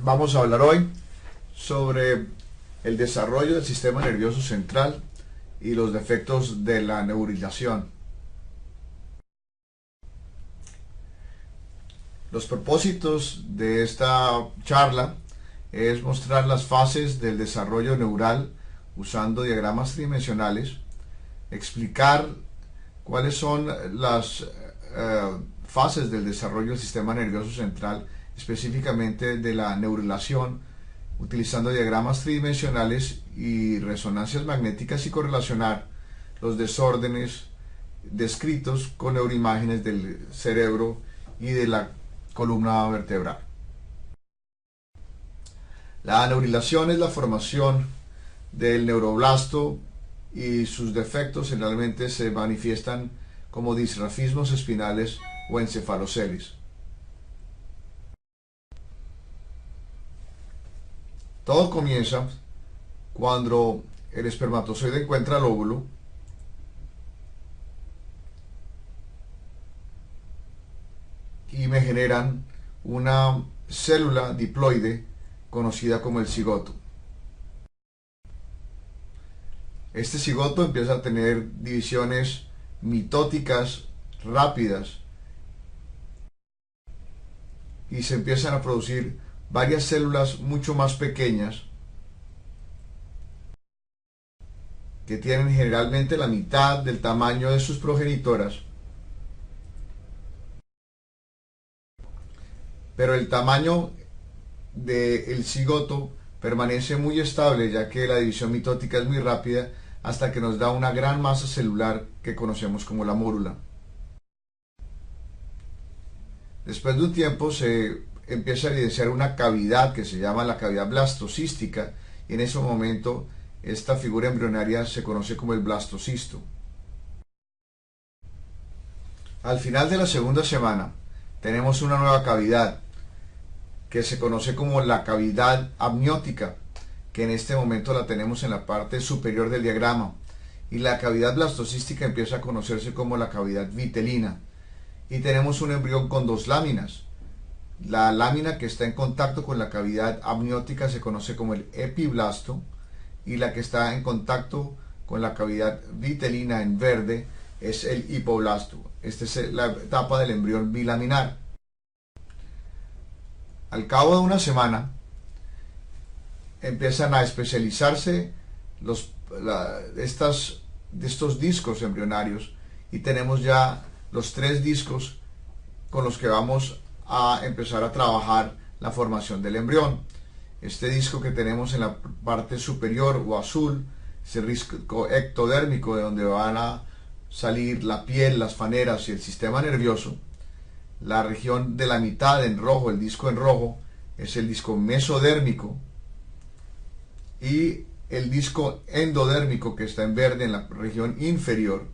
Vamos a hablar hoy sobre el desarrollo del sistema nervioso central y los defectos de la neuralización. Los propósitos de esta charla es mostrar las fases del desarrollo neural usando diagramas tridimensionales, explicar cuáles son las fases del desarrollo del sistema nervioso central, específicamente de la neurulación, utilizando diagramas tridimensionales y resonancias magnéticas, y correlacionar los desórdenes descritos con neuroimágenes del cerebro y de la columna vertebral. La neurulación es la formación del neuroblasto y sus defectos generalmente se manifiestan como disrafismos espinales o encefaloceles. Todo comienza cuando el espermatozoide encuentra el óvulo y me generan una célula diploide conocida como el cigoto. Este cigoto empieza a tener divisiones mitóticas rápidas y se empiezan a producir varias células mucho más pequeñas que tienen generalmente la mitad del tamaño de sus progenitoras, pero el tamaño del cigoto permanece muy estable, ya que la división mitótica es muy rápida, hasta que nos da una gran masa celular que conocemos como la mórula. Después de un tiempo se empieza a evidenciar una cavidad que se llama la cavidad blastocística, y en ese momento esta figura embrionaria se conoce como el blastocisto. Al final de la segunda semana tenemos una nueva cavidad que se conoce como la cavidad amniótica, que en este momento la tenemos en la parte superior del diagrama, y la cavidad blastocística empieza a conocerse como la cavidad vitelina, y tenemos un embrión con dos láminas. La lámina que está en contacto con la cavidad amniótica se conoce como el epiblasto, y la que está en contacto con la cavidad vitelina en verde es el hipoblasto. Esta es la etapa del embrión bilaminar. Al cabo de una semana empiezan a especializarse estos discos embrionarios, y tenemos ya los 3 discos con los que vamos a empezar a trabajar la formación del embrión. Este disco que tenemos en la parte superior o azul es el disco ectodérmico, de donde van a salir la piel, las faneras y el sistema nervioso. La región de la mitad en rojo, el disco en rojo, es el disco mesodérmico, y el disco endodérmico, que está en verde en la región inferior,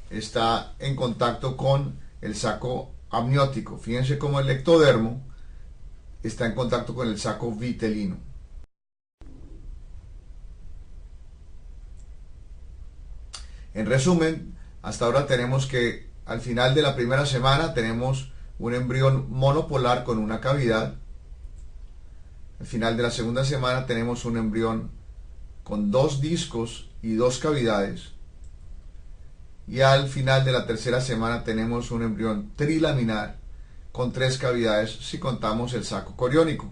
está en contacto con el saco amniótico. Fíjense cómo el ectodermo está en contacto con el saco vitelino. En resumen, hasta ahora tenemos que al final de la primera semana tenemos un embrión monopolar con una cavidad. Al final de la segunda semana tenemos un embrión con 2 discos y 2 cavidades. Y al final de la tercera semana tenemos un embrión trilaminar con 3 cavidades si contamos el saco coriónico.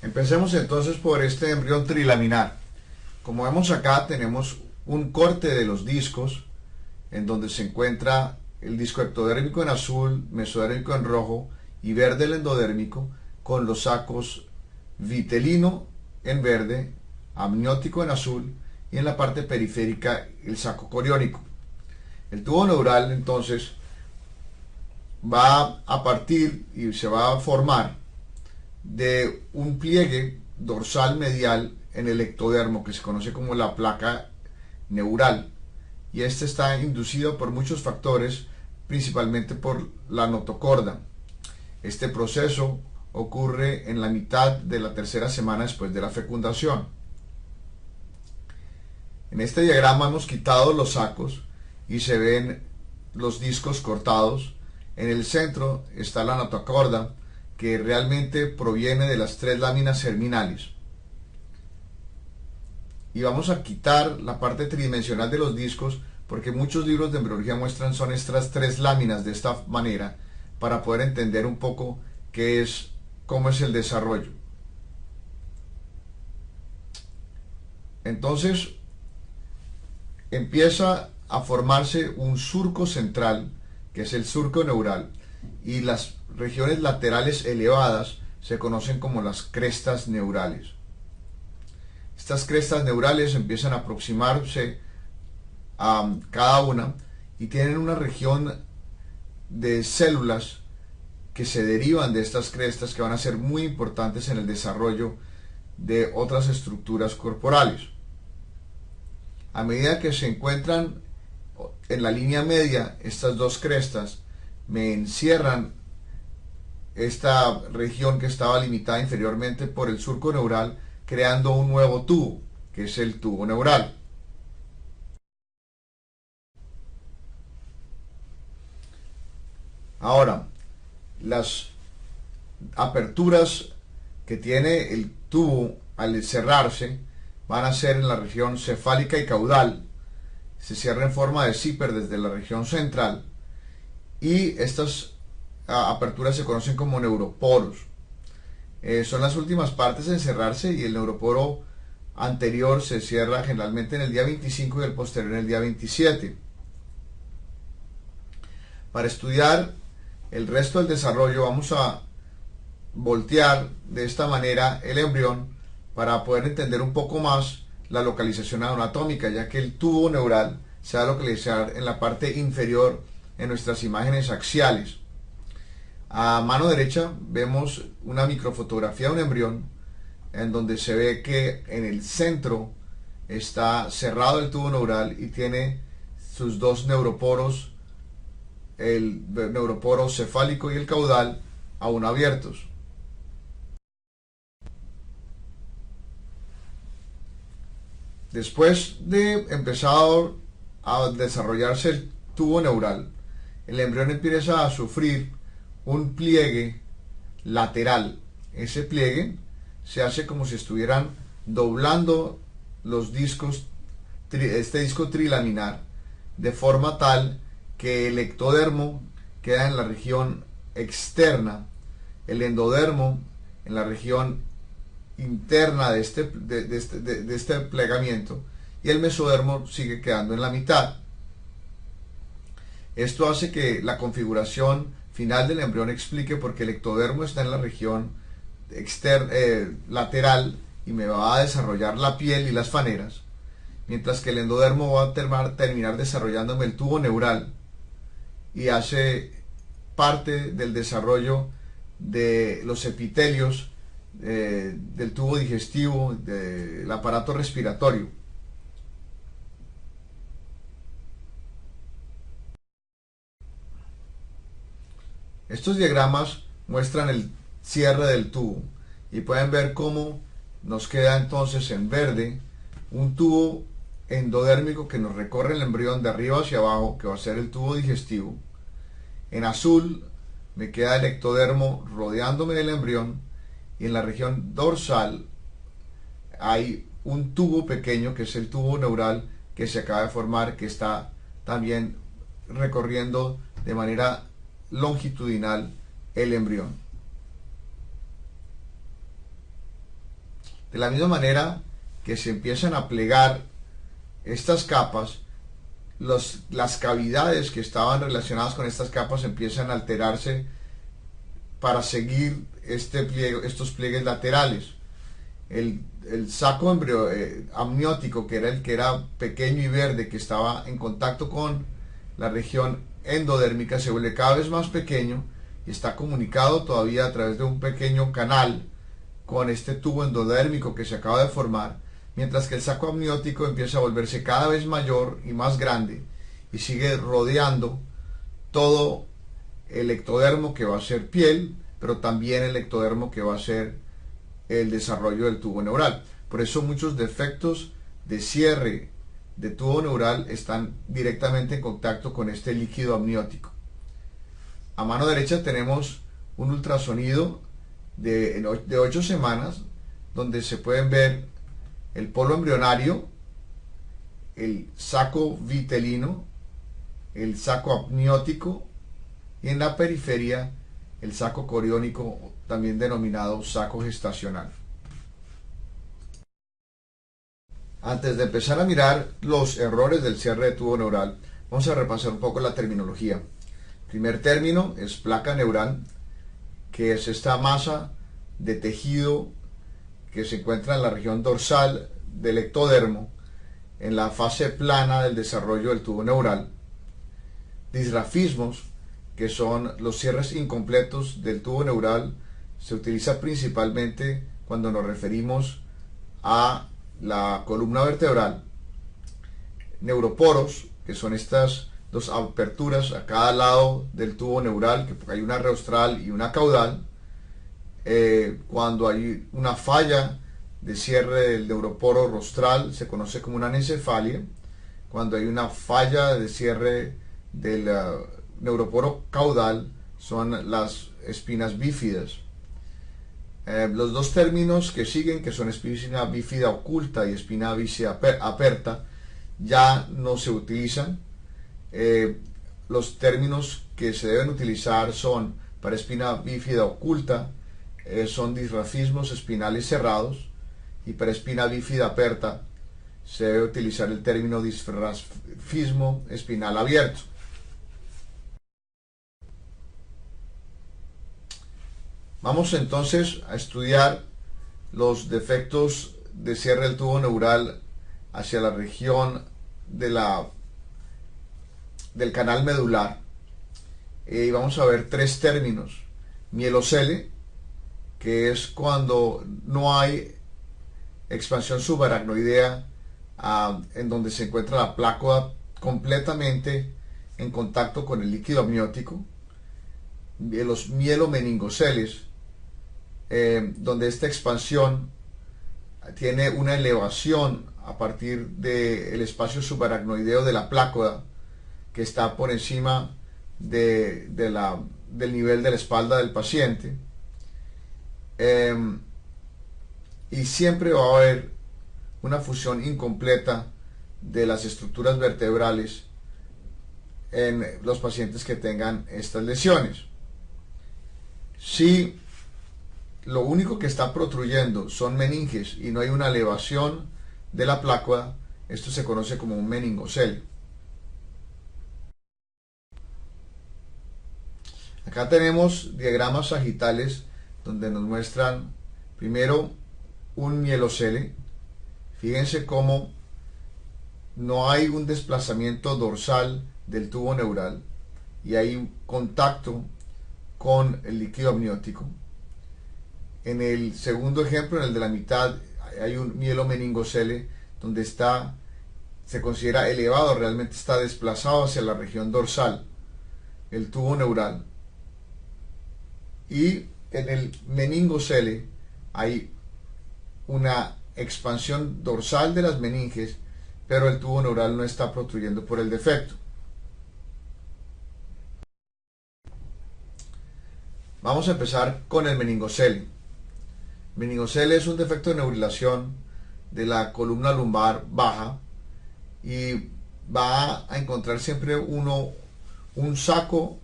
Empecemos entonces por este embrión trilaminar. Como vemos acá, tenemos un corte de los discos en donde se encuentra el disco ectodérmico en azul, mesodérmico en rojo y verde el endodérmico, con los sacos vitelino en verde, amniótico en azul, y en la parte periférica el saco coriónico. El tubo neural entonces va a partir y se va a formar de un pliegue dorsal medial en el ectodermo que se conoce como la placa neural, y este está inducido por muchos factores, principalmente por la notocorda. Este proceso ocurre en la mitad de la tercera semana después de la fecundación. En este diagrama hemos quitado los sacos y se ven los discos cortados, En el centro está la notocorda, que realmente proviene de las tres láminas germinales. Y vamos a quitar la parte tridimensional de los discos, porque muchos libros de embriología muestran son estas tres láminas de esta manera, para poder entender un poco cómo es el desarrollo. Entonces empieza a formarse un surco central, que es el surco neural, y las regiones laterales elevadas se conocen como las crestas neurales. Estas crestas neurales empiezan a aproximarse a cada una y tienen una región de células que se derivan de estas crestas, que van a ser muy importantes en el desarrollo de otras estructuras corporales. A medida que se encuentran en la línea media, estas dos crestas me encierran esta región que estaba limitada inferiormente por el surco neural, creando un nuevo tubo, que es el tubo neural. Ahora, las aperturas que tiene el tubo al cerrarse van a ser en la región cefálica y caudal. Se cierra en forma de zipper desde la región central, y estas aperturas se conocen como neuroporos. Son las últimas partes en cerrarse, y el neuroporo anterior se cierra generalmente en el día 25 y el posterior en el día 27. Para estudiar el resto del desarrollo vamos a voltear de esta manera el embrión para poder entender un poco más la localización anatómica, ya que el tubo neural se va a localizar en la parte inferior en nuestras imágenes axiales. A mano derecha vemos una microfotografía de un embrión, en donde se ve que en el centro está cerrado el tubo neural y tiene sus dos neuroporos, el neuroporo cefálico y el caudal, aún abiertos. Después de empezar a desarrollarse el tubo neural, el embrión empieza a sufrir un pliegue lateral. Ese pliegue se hace como si estuvieran doblando los discos, este disco trilaminar, de forma tal que el ectodermo queda en la región externa, el endodermo en la región interna de este plegamiento, y el mesodermo sigue quedando en la mitad. Esto hace que la configuración final del embrión explique por qué el ectodermo está en la región lateral y me va a desarrollar la piel y las faneras, mientras que el endodermo va a terminar desarrollándome el tubo neural, y hace parte del desarrollo de los epitelios del tubo digestivo, del aparato respiratorio. Estos diagramas muestran el cierre del tubo, y pueden ver cómo nos queda entonces en verde un tubo endodérmico que nos recorre el embrión de arriba hacia abajo, que va a ser el tubo digestivo. En azul me queda el ectodermo rodeándome del embrión, y en la región dorsal hay un tubo pequeño que es el tubo neural que se acaba de formar, que está también recorriendo de manera longitudinal el embrión. De la misma manera que se empiezan a plegar estas capas, las cavidades que estaban relacionadas con estas capas empiezan a alterarse para seguir estos pliegues laterales. El saco amniótico, que era el que era pequeño y verde, que estaba en contacto con la región endodérmica, se vuelve cada vez más pequeño y está comunicado todavía a través de un pequeño canal con este tubo endodérmico que se acaba de formar, mientras que el saco amniótico empieza a volverse cada vez mayor y más grande y sigue rodeando todo el ectodermo, que va a ser piel, pero también el ectodermo, que va a ser el desarrollo del tubo neural. Por eso muchos defectos de cierre de tubo neural están directamente en contacto con este líquido amniótico. A mano derecha tenemos un ultrasonido de 8 semanas donde se pueden ver el polo embrionario, el saco vitelino, el saco amniótico y en la periferia el saco coriónico, también denominado saco gestacional. Antes de empezar a mirar los errores del cierre de tubo neural, vamos a repasar un poco la terminología. El primer término es placa neural, que es esta masa de tejido que se encuentra en la región dorsal del ectodermo, en la fase plana del desarrollo del tubo neural. Disgrafismos, que son los cierres incompletos del tubo neural, se utiliza principalmente cuando nos referimos a la columna vertebral. Neuroporos, que son estas dos aperturas a cada lado del tubo neural, que hay una rostral y una caudal. Cuando hay una falla de cierre del neuroporo rostral se conoce como una anencefalia. Cuando hay una falla de cierre del neuroporo caudal son las espinas bífidas. Los dos términos que siguen, que son espina bífida oculta y espina bífida aperta, ya no se utilizan. Los términos que se deben utilizar son, para espina bífida oculta, son disgrafismos espinales cerrados, y para espina bífida aperta se debe utilizar el término disgrafismo espinal abierto. Vamos entonces a estudiar los defectos de cierre del tubo neural hacia la región del canal medular. Y vamos a ver tres términos. Mielocele, que es cuando no hay expansión subaracnoidea, en donde se encuentra la plácula completamente en contacto con el líquido amniótico. Los mielomeningoceles, donde esta expansión tiene una elevación a partir del espacio subaracnoideo de la plácula, que está por encima del nivel de la espalda del paciente. Y siempre va a haber una fusión incompleta de las estructuras vertebrales en los pacientes que tengan estas lesiones. Si lo único que está protruyendo son meninges y no hay una elevación de la plácula, esto se conoce como un meningocele. Acá tenemos diagramas sagitales donde nos muestran primero un mielocele. Fíjense cómo no hay un desplazamiento dorsal del tubo neural y hay un contacto con el líquido amniótico. En el segundo ejemplo, en el de la mitad, hay un mielomeningocele donde se considera elevado, realmente está desplazado hacia la región dorsal, el tubo neural. Y en el meningocele hay una expansión dorsal de las meninges, pero el tubo neural no está protruyendo por el defecto. Vamos a empezar con el meningocele. Meningocele es un defecto de neurilación de la columna lumbar baja y va a encontrar siempre un saco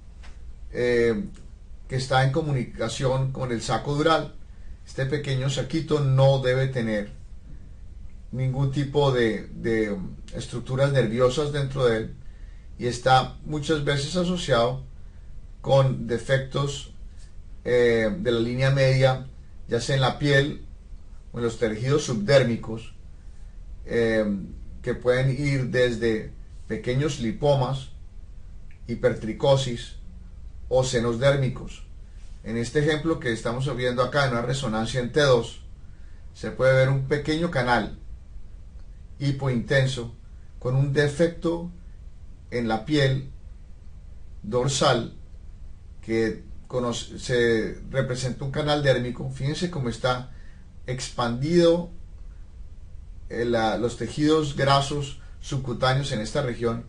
que está en comunicación con el saco dural. Este pequeño saquito no debe tener ningún tipo de estructuras nerviosas dentro de él y está muchas veces asociado con defectos de la línea media, ya sea en la piel o en los tejidos subdérmicos, que pueden ir desde pequeños lipomas, hipertricosis o senos dérmicos. En este ejemplo que estamos viendo acá, en una resonancia en T2, se puede ver un pequeño canal hipointenso con un defecto en la piel dorsal que se representa un canal dérmico. Fíjense cómo está expandido los tejidos grasos subcutáneos en esta región,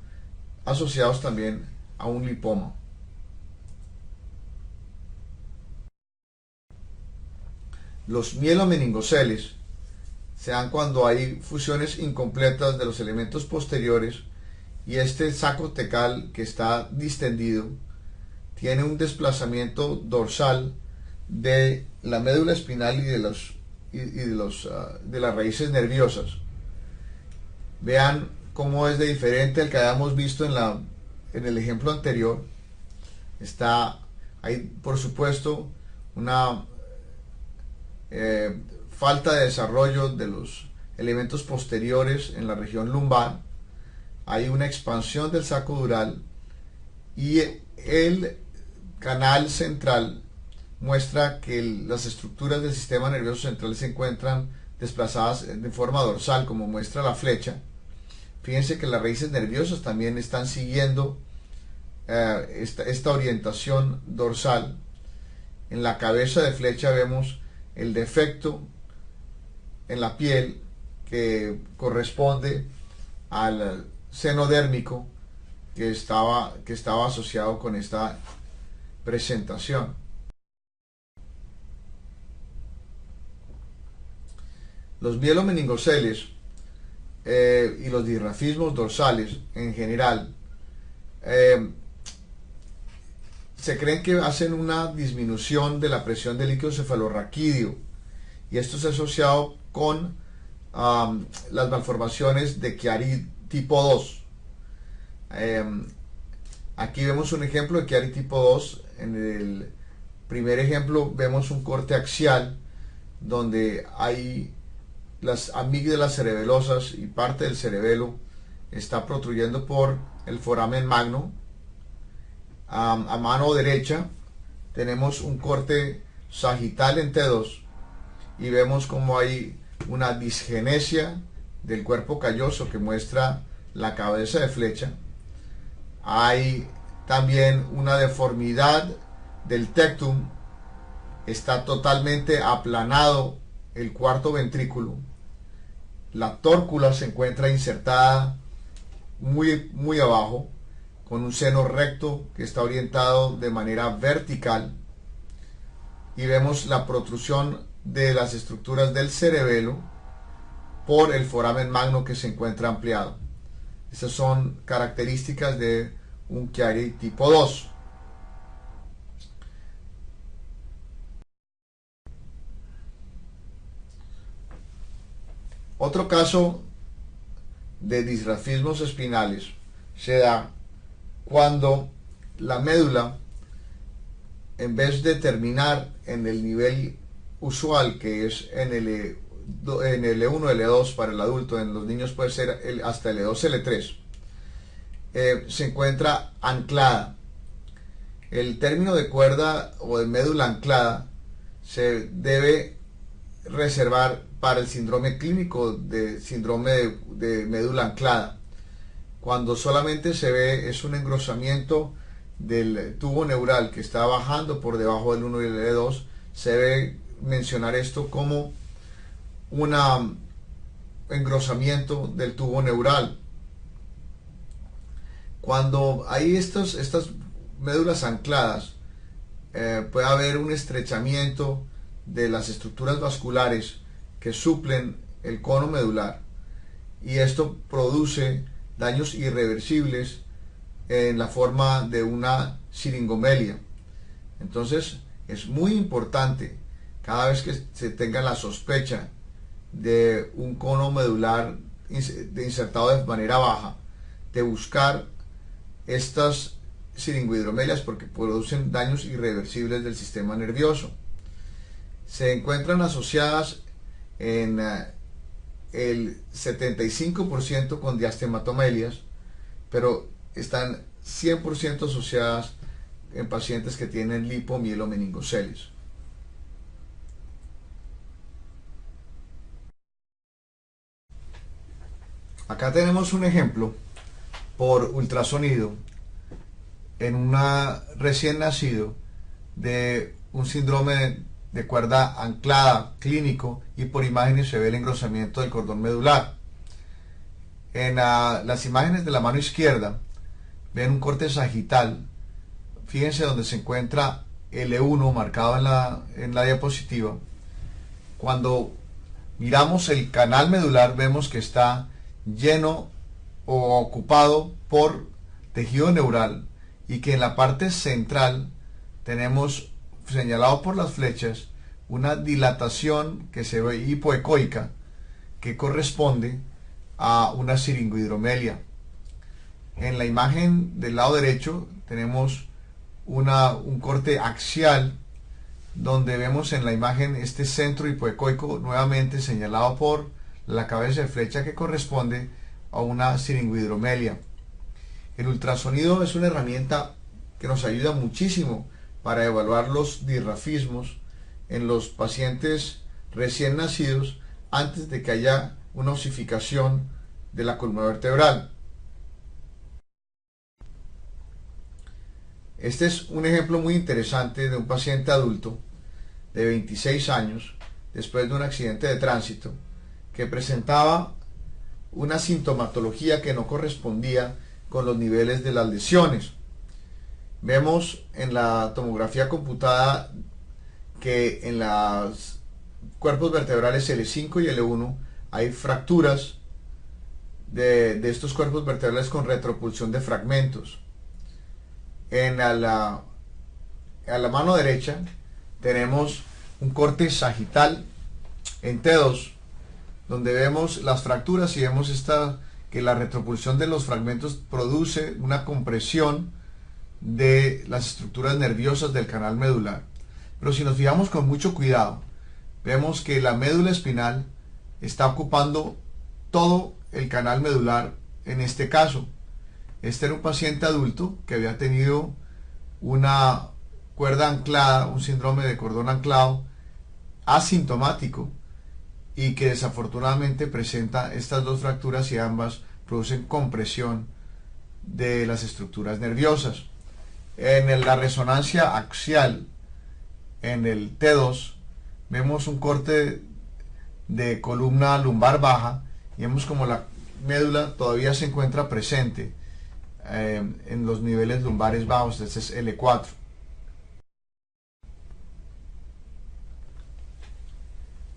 asociados también a un lipoma. Los mielomeningoceles se dan cuando hay fusiones incompletas de los elementos posteriores y este saco tecal que está distendido tiene un desplazamiento dorsal de la médula espinal y de las raíces nerviosas. Vean cómo es de diferente al que habíamos visto en el ejemplo anterior. Hay por supuesto una falta de desarrollo de los elementos posteriores en la región lumbar. Hay una expansión del saco dural y el canal central muestra que las estructuras del sistema nervioso central se encuentran desplazadas de forma dorsal, como muestra la flecha. Fíjense que las raíces nerviosas también están siguiendo esta orientación dorsal. En la cabeza de flecha vemos el defecto en la piel que corresponde al seno dérmico que estaba asociado con esta presentación. Los mielomeningoceles y los disrafismos dorsales en general se creen que hacen una disminución de la presión del líquido cefalorraquídeo y esto es asociado con las malformaciones de Chiari tipo 2. Aquí vemos un ejemplo de Chiari tipo 2. En el primer ejemplo vemos un corte axial donde hay las amígdalas cerebelosas y parte del cerebelo está protruyendo por el foramen magno. A mano derecha tenemos un corte sagital en T2 y vemos como hay una disgenesia del cuerpo calloso que muestra la cabeza de flecha. Hay también una deformidad del tectum, está totalmente aplanado el cuarto ventrículo. La tórcula se encuentra insertada muy abajo, con un seno recto que está orientado de manera vertical. Y vemos la protrusión de las estructuras del cerebelo por el foramen magno que se encuentra ampliado. Estas son características de un Chiari tipo 2. Otro caso de disrafismos espinales se da cuando la médula, en vez de terminar en el nivel usual, que es en el L1, L2 para el adulto, en los niños puede ser hasta L2, L3, se encuentra anclada. El término de cuerda o de médula anclada se debe reservar para el síndrome clínico de síndrome de médula anclada. Cuando solamente se ve es un engrosamiento del tubo neural que está bajando por debajo del 1 y el L2, se debe mencionar esto como un engrosamiento del tubo neural. Cuando hay estas médulas ancladas, puede haber un estrechamiento de las estructuras vasculares que suplen el cono medular y esto produce daños irreversibles en la forma de una siringomelia. Entonces es muy importante, cada vez que se tenga la sospecha de un cono medular insertado de manera baja, de buscar estas siringohidromelias porque producen daños irreversibles del sistema nervioso. Se encuentran asociadas en el 75% con diastematomelias, pero están 100% asociadas en pacientes que tienen lipomielomenigoceles. Acá tenemos un ejemplo por ultrasonido en una recién nacido de un síndrome de cuerda anclada clínico y por imágenes se ve el engrosamiento del cordón medular. En las imágenes de la mano izquierda ven un corte sagital. Fíjense donde se encuentra L1 marcado en la diapositiva Cuando miramos el canal medular vemos que está lleno o ocupado por tejido neural y que en la parte central tenemos señalado por las flechas una dilatación que se ve hipoecoica que corresponde a una siringohidromelia. En la imagen del lado derecho tenemos un corte axial donde vemos en la imagen este centro hipoecoico nuevamente señalado por la cabeza de flecha que corresponde a una siringohidromelia. El ultrasonido es una herramienta que nos ayuda muchísimo para evaluar los disrafismos en los pacientes recién nacidos antes de que haya una osificación de la columna vertebral. Este es un ejemplo muy interesante de un paciente adulto de 26 años después de un accidente de tránsito que presentaba una sintomatología que no correspondía con los niveles de las lesiones. Vemos en la tomografía computada que en los cuerpos vertebrales L5 y L1 hay fracturas de estos cuerpos vertebrales con retropulsión de fragmentos. A la mano derecha tenemos un corte sagital en T2 donde vemos las fracturas y vemos que la retropulsión de los fragmentos produce una compresión de las estructuras nerviosas del canal medular. Pero si nos fijamos con mucho cuidado, vemos que la médula espinal está ocupando todo el canal medular en este caso. Este era un paciente adulto que había tenido una cuerda anclada, un síndrome de cordón anclado asintomático y que desafortunadamente presenta estas dos fracturas y ambas producen compresión de las estructuras nerviosas. En la resonancia axial, en el T2, vemos un corte de columna lumbar baja y vemos como la médula todavía se encuentra presente en los niveles lumbares bajos. Este es L4.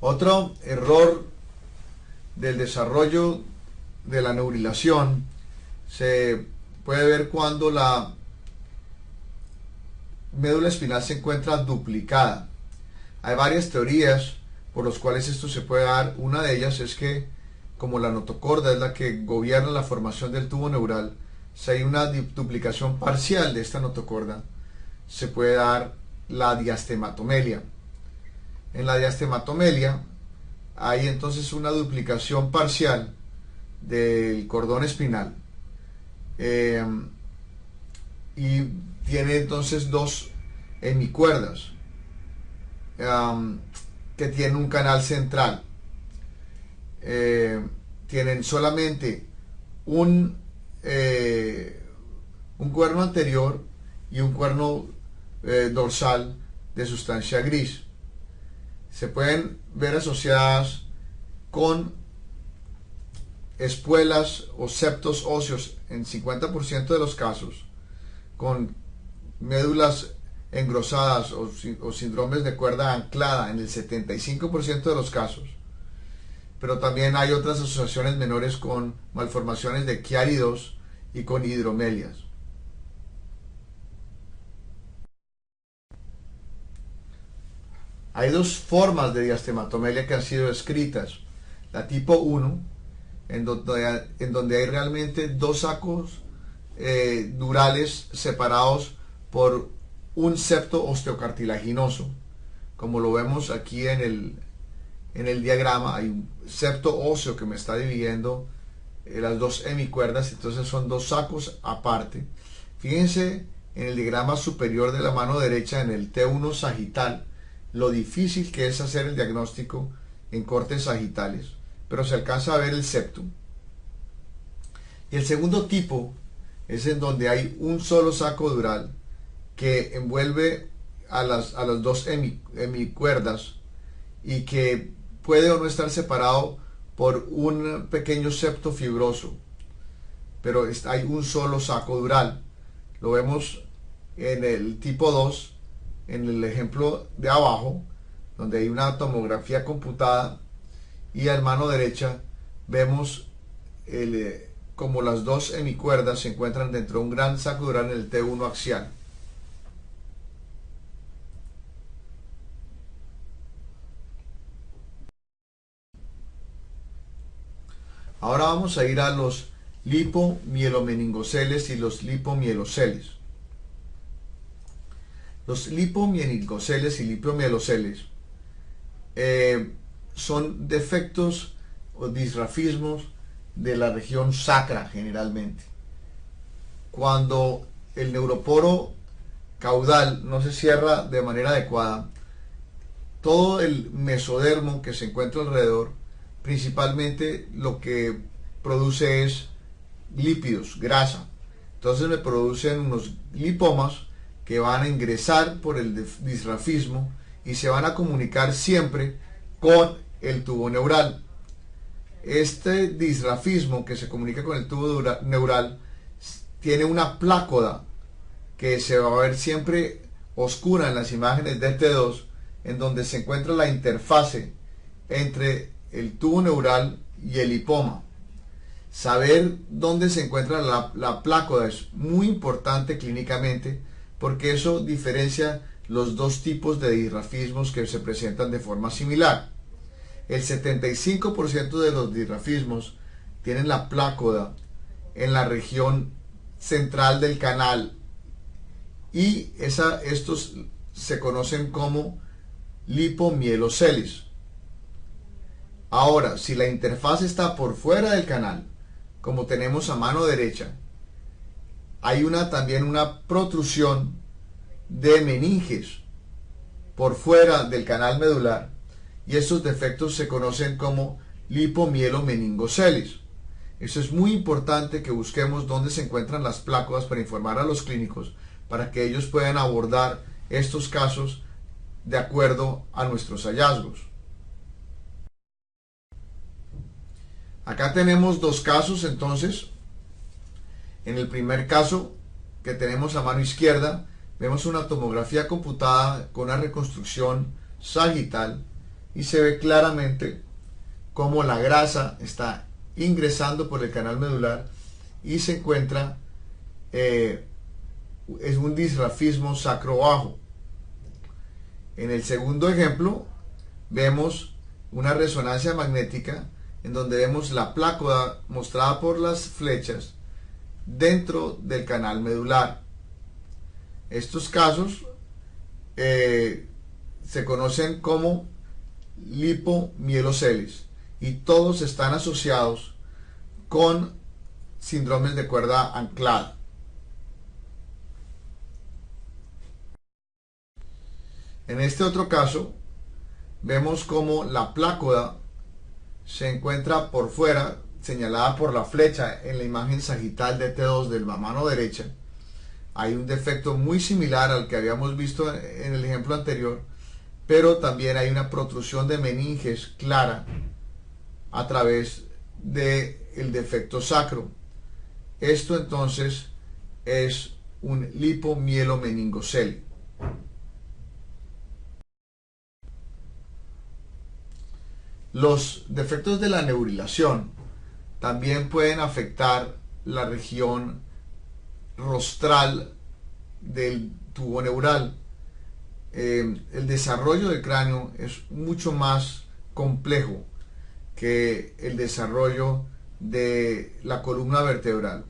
Otro error del desarrollo de la neurilación se puede ver cuando la médula espinal se encuentra duplicada. Hay varias teorías por las cuales esto se puede dar. Una de ellas es que, como la notocorda es la que gobierna la formación del tubo neural, si hay una duplicación parcial de esta notocorda, se puede dar la diastematomelia. En la diastematomelia hay entonces una duplicación parcial del cordón espinal y tiene entonces dos hemicuerdas que tienen un canal central. Tienen solamente un cuerno anterior y un cuerno dorsal de sustancia gris. Se pueden ver asociadas con espuelas o septos óseos en 50% de los casos, con médulas engrosadas o síndromes de cuerda anclada en el 75% de los casos. Pero también hay otras asociaciones menores con malformaciones de Chiari II y con hidromelias. Hay dos formas de diastematomelia que han sido descritas. La tipo 1, en donde hay realmente dos sacos durales separados por un septo osteocartilaginoso. Como lo vemos aquí en el diagrama, hay un septo óseo que me está dividiendo las dos hemicuerdas, entonces son dos sacos aparte. Fíjense en el diagrama superior de la mano derecha, en el T1 sagital, lo difícil que es hacer el diagnóstico en cortes sagitales, pero se alcanza a ver el septum. Y el segundo tipo es en donde hay un solo saco dural que envuelve a las dos hemicuerdas y que puede o no estar separado por un pequeño septo fibroso, pero hay un solo saco dural. Lo vemos en el tipo 2, en el ejemplo de abajo, donde hay una tomografía computada, y a mano derecha vemos como las dos hemicuerdas se encuentran dentro de un gran saco dural en el T1 axial. Ahora vamos a ir a los lipomielomeningoceles y los lipomieloceles. Los lipomieningoceles y lipomieloceles son defectos o disrafismos de la región sacra generalmente. Cuando el neuroporo caudal no se cierra de manera adecuada, todo el mesodermo que se encuentra alrededor principalmente lo que produce es lípidos, grasa. Entonces me producen unos lipomas que van a ingresar por el disrafismo y se van a comunicar siempre con el tubo neural. Este disrafismo que se comunica con el tubo neural tiene una plácoda que se va a ver siempre oscura en las imágenes de T2, en donde se encuentra la interfase entre el tubo neural y el lipoma. Saber dónde se encuentra la plácoda es muy importante clínicamente, porque eso diferencia los dos tipos de disrafismos que se presentan de forma similar. El 75% de los disrafismos tienen la plácoda en la región central del canal, y estos se conocen como lipomieloceles. Ahora, si la interfaz está por fuera del canal, como tenemos a mano derecha, hay también una protrusión de meninges por fuera del canal medular, y estos defectos se conocen como lipomielomeningoceles. Eso es muy importante, que busquemos dónde se encuentran las plácodas para informar a los clínicos, para que ellos puedan abordar estos casos de acuerdo a nuestros hallazgos. Acá tenemos dos casos entonces. En el primer caso que tenemos a mano izquierda, vemos una tomografía computada con una reconstrucción sagital, y se ve claramente cómo la grasa está ingresando por el canal medular y se encuentra es un disrafismo sacro-bajo. En el segundo ejemplo vemos una resonancia magnética en donde vemos la plácoda mostrada por las flechas dentro del canal medular. Estos casos se conocen como lipomieloceles, y todos están asociados con síndromes de cuerda anclada. En este otro caso vemos como la plácoda se encuentra por fuera, señalada por la flecha en la imagen sagital de T2 de la mano derecha. Hay un defecto muy similar al que habíamos visto en el ejemplo anterior, pero también hay una protrusión de meninges clara a través del defecto sacro. Esto entonces es un lipomielomeningocele. Los defectos de la neurilación también pueden afectar la región rostral del tubo neural. El desarrollo del cráneo es mucho más complejo que el desarrollo de la columna vertebral.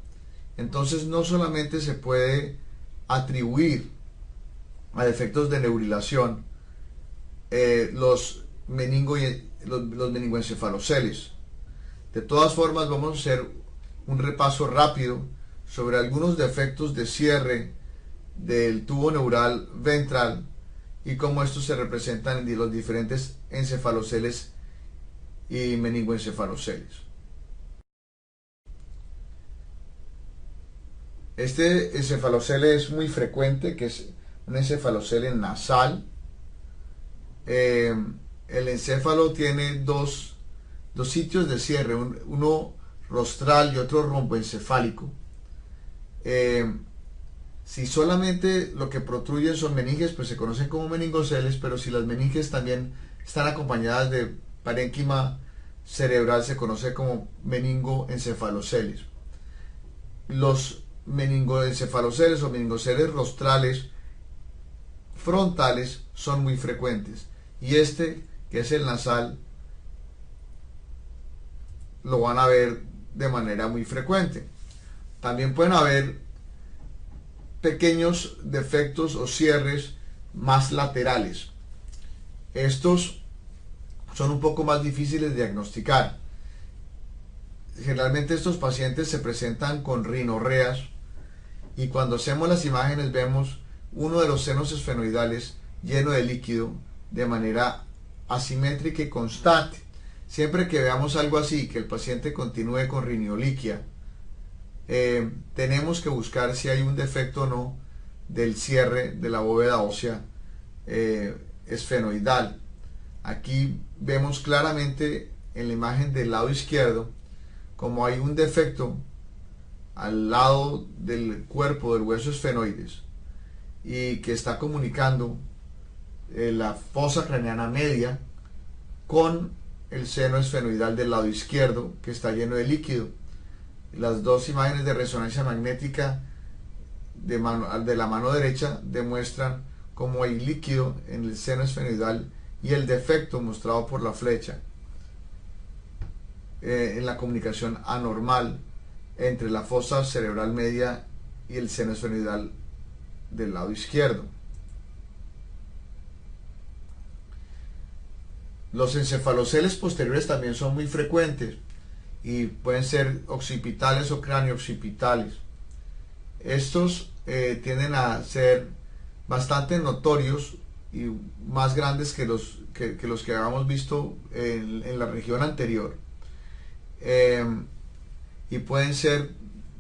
Entonces no solamente se puede atribuir a defectos de neurilación los meningoencefaloceles. De todas formas, vamos a hacer un repaso rápido sobre algunos defectos de cierre del tubo neural ventral y cómo estos se representan en los diferentes encefaloceles y meningoencefaloceles. Este encefalocele es muy frecuente, que es un encefalocele nasal. El encéfalo tiene dos sitios de cierre, uno rostral y otro romboencefálico. Si solamente lo que protruyen son meninges, pues se conocen como meningoceles, pero si las meninges también están acompañadas de parénquima cerebral, se conoce como meningoencefaloceles. Los meningoencefaloceles o meningoceles rostrales frontales son muy frecuentes, y este, que es el nasal, lo van a ver de manera muy frecuente. También pueden haber pequeños defectos o cierres más laterales. Estos son un poco más difíciles de diagnosticar. Generalmente estos pacientes se presentan con rinorreas, y cuando hacemos las imágenes vemos uno de los senos esfenoidales lleno de líquido de manera asimétrica y constante. Siempre que veamos algo así, que el paciente continúe con rinioliquia, tenemos que buscar si hay un defecto o no del cierre de la bóveda ósea esfenoidal. Aquí vemos claramente en la imagen del lado izquierdo como hay un defecto al lado del cuerpo del hueso esfenoides, y que está comunicando la fosa craneana media con el seno esfenoidal del lado izquierdo, que está lleno de líquido. Las dos imágenes de resonancia magnética de la mano derecha demuestran cómo hay líquido en el seno esfenoidal y el defecto mostrado por la flecha en la comunicación anormal entre la fosa cerebral media y el seno esfenoidal del lado izquierdo. Los encefaloceles posteriores también son muy frecuentes y pueden ser occipitales o cranio-occipitales. Estos tienden a ser bastante notorios y más grandes que los que habíamos visto en la región anterior, y pueden ser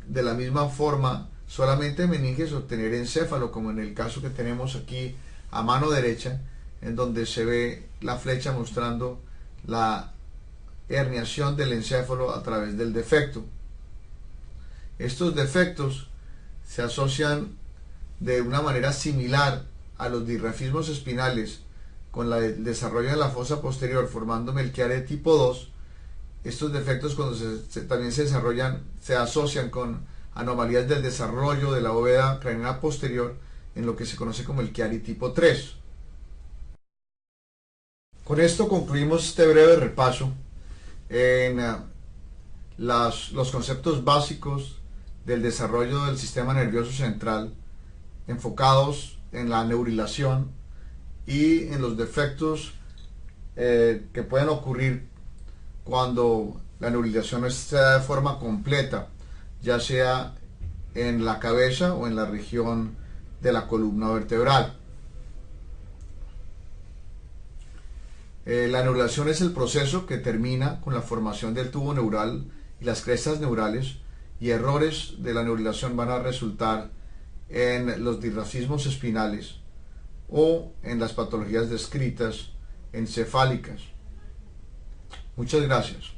de la misma forma solamente meninges o tener encéfalo, como en el caso que tenemos aquí a mano derecha, en donde se ve la flecha mostrando la herniación del encéfalo a través del defecto. Estos defectos se asocian de una manera similar a los dirrafismos espinales con el desarrollo de la fosa posterior, formando Melchior tipo 2. Estos defectos, cuando también se desarrollan, se asocian con anomalías del desarrollo de la bóveda craneana posterior en lo que se conoce como el Chiari tipo 3. Con esto concluimos este breve repaso en los conceptos básicos del desarrollo del sistema nervioso central, enfocados en la neurilación y en los defectos que pueden ocurrir cuando la neurilación no se da de forma completa, ya sea en la cabeza o en la región de la columna vertebral. La neurilación es el proceso que termina con la formación del tubo neural y las crestas neurales, y errores de la neurilación van a resultar en los dirrafismos espinales o en las patologías descritas encefálicas. Muchas gracias.